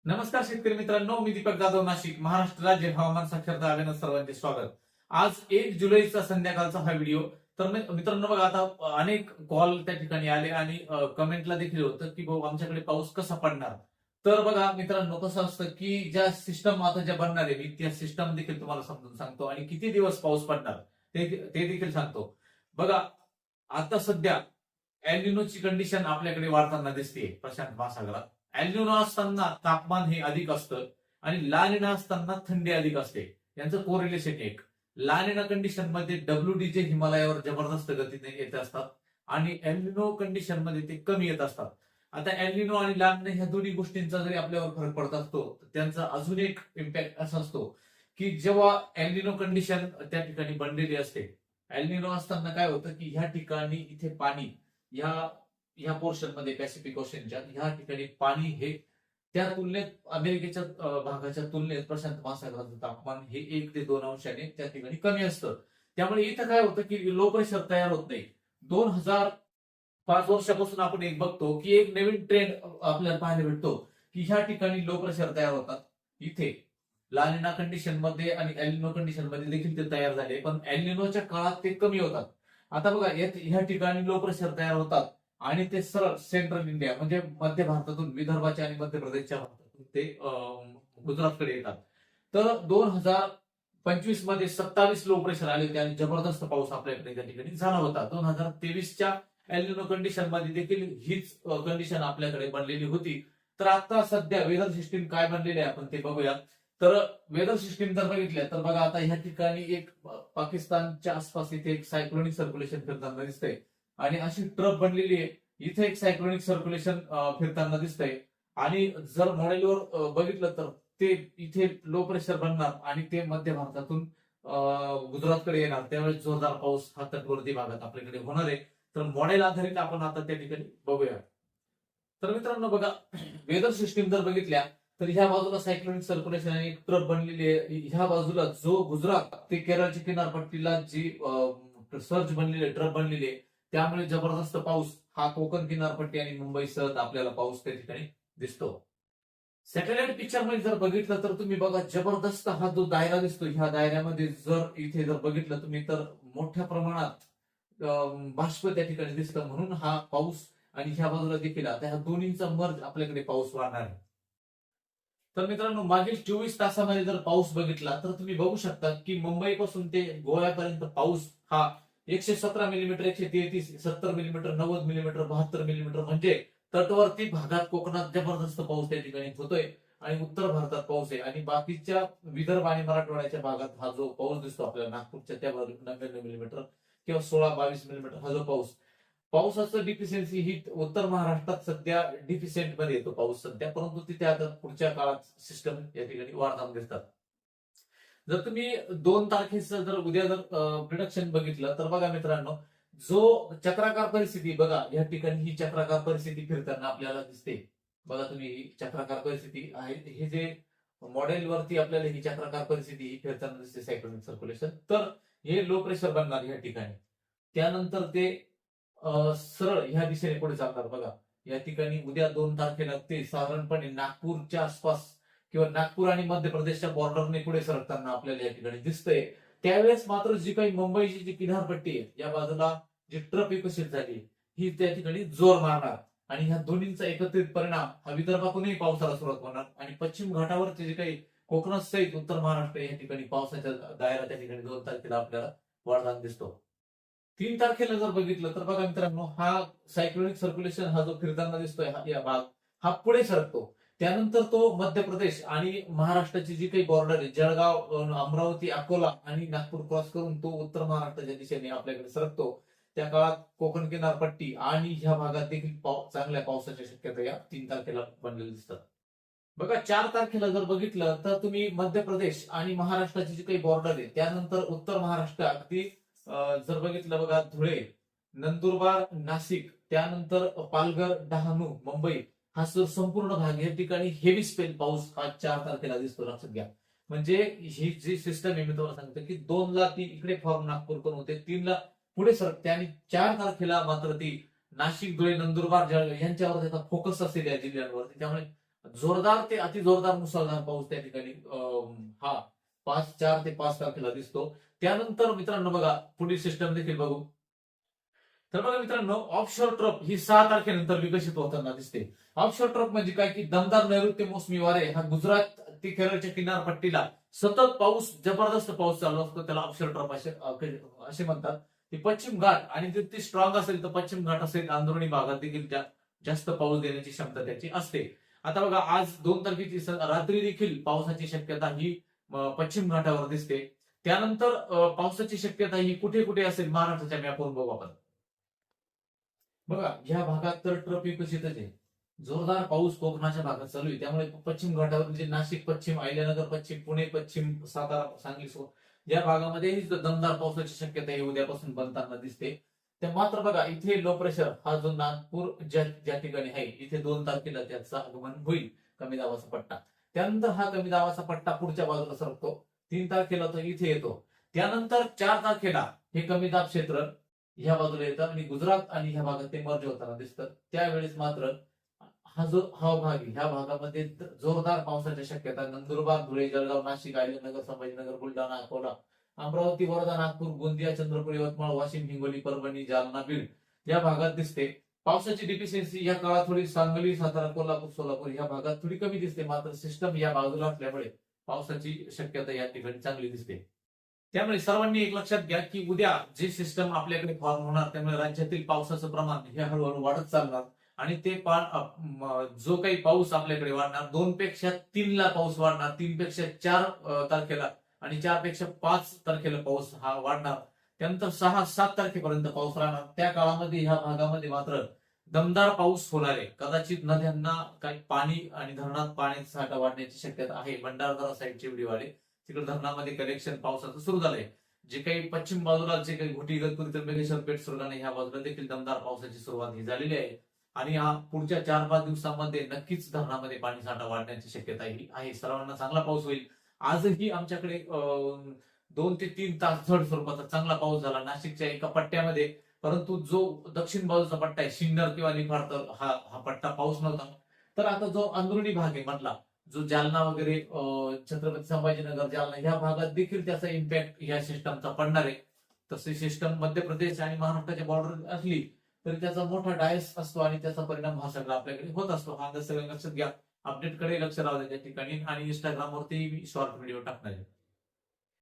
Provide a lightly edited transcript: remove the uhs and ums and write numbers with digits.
नमस्कार शेतकरी मित्रांनो, मी दीपक जाधव, नाशिक. महाराष्ट्र राज्य हवामान साक्षरता अभियानात सर्वांचे स्वागत. आज 1 जुलैचा संध्याकाळचा हा व्हिडिओ. तर मित्रांनो बघा, आता अनेक कॉल त्या ठिकाणी आले आणि कमेंटला देखील होतं की भाऊ आमच्याकडे पाऊस कसा पडणार. तर बघा मित्रांनो, कसं असतं की ज्या सिस्टम आता ज्या बनणार आहे, मी त्या सिस्टम देखील तुम्हाला समजून सांगतो आणि किती दिवस पाऊस पडणार ते देखील सांगतो. बघा, आता सध्या एल्निनोची कंडिशन आपल्याकडे वाढताना दिसते प्रशांत महासागरात. एल्निनो असताना तापमान हे अधिक असतं आणि ला निना असताना थंडी अधिक असते. यांचं कोरिलेशन एक. ला निना कंडिशन मध्ये डब्ल्यूडीजे हिमालयावर जबरदस्त गतीने येत असतात आणि एल्निनो कंडिशन मध्ये ते कमी येत असतात. आता एल्निनो आणि ला निना ह्या दोन्ही गोष्टींचा जरी आपल्यावर फरक पडत असतो, तर त्यांचा अजून एक इम्पॅक्ट असा असतो की जेव्हा एल्निनो कंडिशन त्या ठिकाणी बनलेली असते, एल्निनो असताना काय होतं की ह्या ठिकाणी इथे पाणी ह्या ह्या पोर्शन मध्ये पॅसिफिक ओशनच्या ह्या ठिकाणी पाणी हे त्या तुलनेत अमेरिकेच्या भागाच्या तुलनेत प्रशांत महासागराचं तापमान हे 1 ते 2 अंशाने त्या ठिकाणी कमी असतं. त्यामुळे इथं काय होतं की लो प्रेशर तयार होत नाही. 2005 वर्षापासून आपण एक बघतो की एक नवीन ट्रेंड आपल्याला पाहायला भेटतो की ह्या ठिकाणी लो प्रेशर तयार होतात. इथे ला निना कंडिशन मध्ये आणि एल्निनो कंडिशन मध्ये देखील ते तयार झाले, पण एल्निनोच्या काळात ते कमी होतात. आता बघा, ह्या ठिकाणी लो प्रेशर तयार होतात आणि ते सरळ सेंट्रल इंडिया म्हणजे मध्य भारतातून, विदर्भाच्या आणि मध्य प्रदेशच्या भागातून ते गुजरातकडे येतात. तर 2025 मध्ये 27 लो प्रेशर आले होते आणि जबरदस्त पाऊस आपल्याकडे त्या ठिकाणी झाला होता. 2023च्या एल्निनो कंडिशन मध्ये देखील हीच कंडिशन आपल्याकडे बनलेली होती. तर आता सध्या वेदर सिस्टीम काय बनलेली आहे आपण ते बघूया. तर वेदर सिस्टीम जर बघितल्या तर बघा, आता ह्या ठिकाणी एक पाकिस्तानच्या आसपास इथे एक सायक्लोनिक सर्क्युलेशन फिरताना दिसतंय आणि अशी ट्रफ बनलेली आहे. इथे एक सायक्लोनिक सर्क्युलेशन फिरताना दिसतंय आणि जर मॉडेलवर बघितलं तर ते इथे लो प्रेशर बनणार आणि ते मध्य भारतातून गुजरातकडे येणार. त्यावेळेस जोरदार पाऊस हा तटवर्ती भागात आपल्याकडे होणार आहे. तर मॉडेल आधारित आपण आता त्या ठिकाणी बघूया. तर मित्रांनो बघा, वेदर सिस्टीम जर बघितल्या तर ह्या बाजूला सायक्लोनिक सर्क्युलेशन आणि एक ट्रफ बनलेली आहे. ह्या बाजूला जो गुजरात ते केरळच्या किनारपट्टीला जी सर्ज बनलेली आहे, ट्रफ बनलेली आहे, त्यामुळे जबरदस्त पाऊस हा कोकण किनारपट्टी आणि मुंबईसह आपल्याला पाऊस त्या ठिकाणी दिसतो. सॅटेलाइट पिक्चर मध्ये जर बघितलं तर तुम्ही बघा, जबरदस्त हा जो दायरा दिसतो, ह्या दायऱ्यामध्ये जर इथे जर बघितलं तुम्ही तर मोठ्या प्रमाणात बाष्प त्या ठिकाणी दिसतं, म्हणून हा पाऊस आणि ह्या बाजूला देखील आता ह्या दोन्हींचा मर्ज आपल्याकडे पाऊस वाढणार आहे. तर मित्रांनो, मागील 24 तासामध्ये जर पाऊस बघितला तर तुम्ही बघू शकता की मुंबईपासून ते गोव्यापर्यंत पाऊस हा 117 मिलीमीटर, 133, 70 मिलीमीटर, 90 मिलीमीटर, 72 मिलीमीटर म्हणजे तटवर्ती भागात, कोकणात जबरदस्त पाऊस त्या ठिकाणी होतोय आणि उत्तर भारतात पाऊस आहे आणि बाकीच्या विदर्भ आणि मराठवाड्याच्या भागात हा जो पाऊस दिसतो आपल्याला नागपूरच्या त्या बाजूला 99 मिलीमीटर किंवा 16-22 मिलीमीटर हा जो पावसाचं डिफिशियन्सी ही उत्तर महाराष्ट्रात सध्या डिफिशियंट मध्ये येतो पाऊस सध्या, परंतु तिथे आता पुढच्या काळात सिस्टम या ठिकाणी वाढताना दिसतात. जर तुम्ही 2 तारखेचं जर उद्या जर प्रिडक्शन बघितलं तर बघा मित्रांनो, जो चक्राकार परिस्थिती बघा, या ठिकाणी ही चक्राकार परिस्थिती फिरताना आपल्याला दिसते. बघा तुम्ही, ही चक्राकार परिस्थिती आहे. हे जे मॉडेलवरती आपल्याला ही चक्राकार परिस्थिती ही फिरताना दिसते, सायक्लोनिक सर्क्युलेशन. तर हे लो प्रेशर बनणार या ठिकाणी. त्यानंतर ते सरळ ह्या दिशेने पुढे चालणार बघा. या ठिकाणी उद्या 2 तारखेला ते साधारणपणे नागपूरच्या आसपास किंवा नागपूर आणि मध्य प्रदेशच्या बॉर्डरने पुढे सरकताना आपल्याला या ठिकाणी दिसतंय. त्यावेळेस मात्र जी काही मुंबईची जी किनारपट्टी आहे, या बाजूला जी ट्रफ विकसित झाली, ही त्या ठिकाणी जोर मारणार आणि ह्या दोन्हींचा एकत्रित परिणाम हा विदर्भातूनही पावसाला सुरुवात होणार आणि पश्चिम घाटावरचे जे काही कोकणात सहित उत्तर महाराष्ट्र या ठिकाणी पावसाच्या दायरा त्या ठिकाणी 2 तारखेला आपल्याला वाढताना दिसतो. 3 तारखेला जर बघितलं तर बघा मित्रांनो, हा सायक्लोनिक सर्क्युलेशन हा जो फिरताना दिसतोय या भाग हा पुढे सरकतो. त्यानंतर तो मध्य प्रदेश आणि महाराष्ट्राची जी काही बॉर्डर आहे, जळगाव, अमरावती, अकोला आणि नागपूर क्रॉस करून तो उत्तर महाराष्ट्राच्या दिशेने आपल्याकडे सरकतो. त्या काळात कोकण किनारपट्टी आणि ह्या भागात देखील चांगल्या पावसाच्या शक्यता या 3 तारखेला बनलेल्या दिसतात. बघा, 4 तारखेला जर बघितलं तर तुम्ही मध्य प्रदेश आणि महाराष्ट्राची जी काही बॉर्डर आहे, त्यानंतर उत्तर महाराष्ट्र अगदी जर बघितलं बघा, धुळे, नंदुरबार, नाशिक, त्यानंतर पालघर, डहाणू, मुंबई हा संपूर्ण भाग या ठिकाणी हेवी स्पेल पाऊस हा 4 तारखेला दिसतो. लक्षात घ्या. म्हणजे ही जी सिस्टम आहे, मी तुम्हाला सांगतो की 2ला ती इकडे फॉर्म नागपूर करून होते, 3ला पुढे सरकते आणि 4 तारखेला मात्र ती नाशिक, धुळे, नंदुरबार, जळगाव यांच्यावर त्याचा फोकस असेल या जिल्ह्यांवरती. त्यामुळे जोरदार ते अतिजोरदार मुसळधार पाऊस त्या ठिकाणी हा 4 ते 5 तारखेला दिसतो. त्यानंतर मित्रांनो बघा पुढील सिस्टम देखील बघू. तर बघा मित्रांनो, ऑफशोर ट्रफ ही 6 तारखेनंतर विकसित होताना दिसते. ऑफशोर ट्रफ म्हणजे काय की दमदार नैऋत्य मोसमी वारे हा गुजरात ते केरळच्या किनारपट्टीला सतत पाऊस, जबरदस्त पाऊस चालू असतो, त्याला ऑफशोर ट्रफ असे म्हणतात. ते पश्चिम घाट आणि जर ती स्ट्रॉंग असेल तर पश्चिम घाट असेल अंदरुणी भागात देखील जास्त पाऊस देण्याची क्षमता त्याची असते. आता बघा आज 2 तारखेची रात्री देखील पावसाची शक्यता ही पश्चिम घाटावर दिसते. त्यानंतर पावसाची शक्यता ही कुठे कुठे असेल महाराष्ट्राच्या मॅपवर बघू आपण. बघा ह्या भागात तर ट्रफ विकसितच आहे. जोरदार पाऊस कोकणाच्या भागात चालू आहे, त्यामुळे पश्चिम घाटावर म्हणजे नाशिक पश्चिम, अहिल्यानगर पश्चिम, पुणे पश्चिम, सातारा, सांगली या भागामध्ये दमदार पावसाची शक्यता ही उद्यापासून बनताना दिसते. तर मात्र बघा इथे लो प्रेशर हा जो नागपूर ज्या ठिकाणी आहे इथे 2 तारखेला त्याचं आगमन होईल, कमी दाबाचा पट्टा. त्यानंतर हा कमी दाबाचा पट्टा पुढच्या बाजूला सरकतो. 3 तारखेला तो इथे येतो. त्यानंतर 4 तारखेला हे कमी दाब क्षेत्र ह्या बाजूला येतं आणि गुजरात आणि ह्या भागात ते मर्ज होताना दिसतं. त्यावेळेस मात्र हा जो भाग आहे ह्या भागामध्ये जोरदार पावसाच्या शक्यता नंदुरबार, धुळे, जळगाव, नाशिक, अहिल्यानगर, संभाजीनगर, बुलढाणा, अकोला, अमरावती, वर्धा, नागपूर, गोंदिया, चंद्रपूर, यवतमाळ, वाशिम, हिंगोली, परभणी, जालना, बीड या भागात दिसते. पावसाची डिफिशियन्सी या काळात थोडी सांगली, सातारा, कोल्हापूर, सोलापूर या भागात थोडी कमी दिसते. मात्र सिस्टम या बाजूला असल्यामुळे पावसाची शक्यता या ठिकाणी चांगली दिसते. त्यामुळे सर्वांनी एक लक्षात घ्या की उद्या जे सिस्टम आपल्याकडे फॉर्म होणार त्यामुळे राज्यातील पावसाचं प्रमाण हे हळूहळू वाढत चालणार आणि ते जो काही पाऊस आपल्याकडे वाढणार 2 पेक्षा 3 ला पाऊस वाढणार, 3 पेक्षा 4 तारखेला आणि 4 पेक्षा 5 तारखेला पाऊस हा वाढणार. त्यानंतर 6-7 तारखेपर्यंत पाऊस राहणार. त्या काळामध्ये ह्या भागामध्ये मात्र दमदार पाऊस होणार आहे. कदाचित नद्यांना काही पाणी आणि धरणात पाण्याचा साठा वाढण्याची शक्यता आहे. भंडारदरा साईडची एवढी वाढे तिकडे धरणामध्ये कलेक्शन पावसाचं सुरू झालंय. जे काही पश्चिम बाजूला जे काही घोटी इगतपुरी त्र्यंबकेश्वर पेठ सुरगाणा ह्या बाजूला देखील दमदार पावसाची सुरुवात ही झालेली आहे आणि हा पुढच्या 4-5 दिवसांमध्ये नक्कीच धरणामध्ये पाणी साठा वाढण्याची शक्यता ही आहे. सर्वांना चांगला पाऊस होईल. आजही आमच्याकडे 2 ते 3 तास झड स्वरूपाचा चांगला पाऊस झाला नाशिकच्या एका पट्ट्यामध्ये. परंतु जो दक्षिण बाजूचा पट्टा आहे सिन्नर किंवा निफाड तर हा पट्टा पाऊस नव्हता. तर आता जो अंदरुणी भाग आहे मधला जो जालना वगैरे छत्रपती संभाजीनगर, जालना ह्या भागात देखील त्याचा इम्पॅक्ट या सिस्टमचा पडणार आहे. तसे सिस्टम मध्य प्रदेश आणि महाराष्ट्राच्या बॉर्डर असली तरी त्याचा मोठा डायस असतो आणि त्याचा परिणाम हा सगळा आपल्याकडे होत असतो. हा सगळं लक्षात घ्या. अपडेटकडे लक्ष राहू द्या त्या ठिकाणी आणि इंस्टाग्रामवरती शॉर्ट व्हिडिओ टाकणार आहे.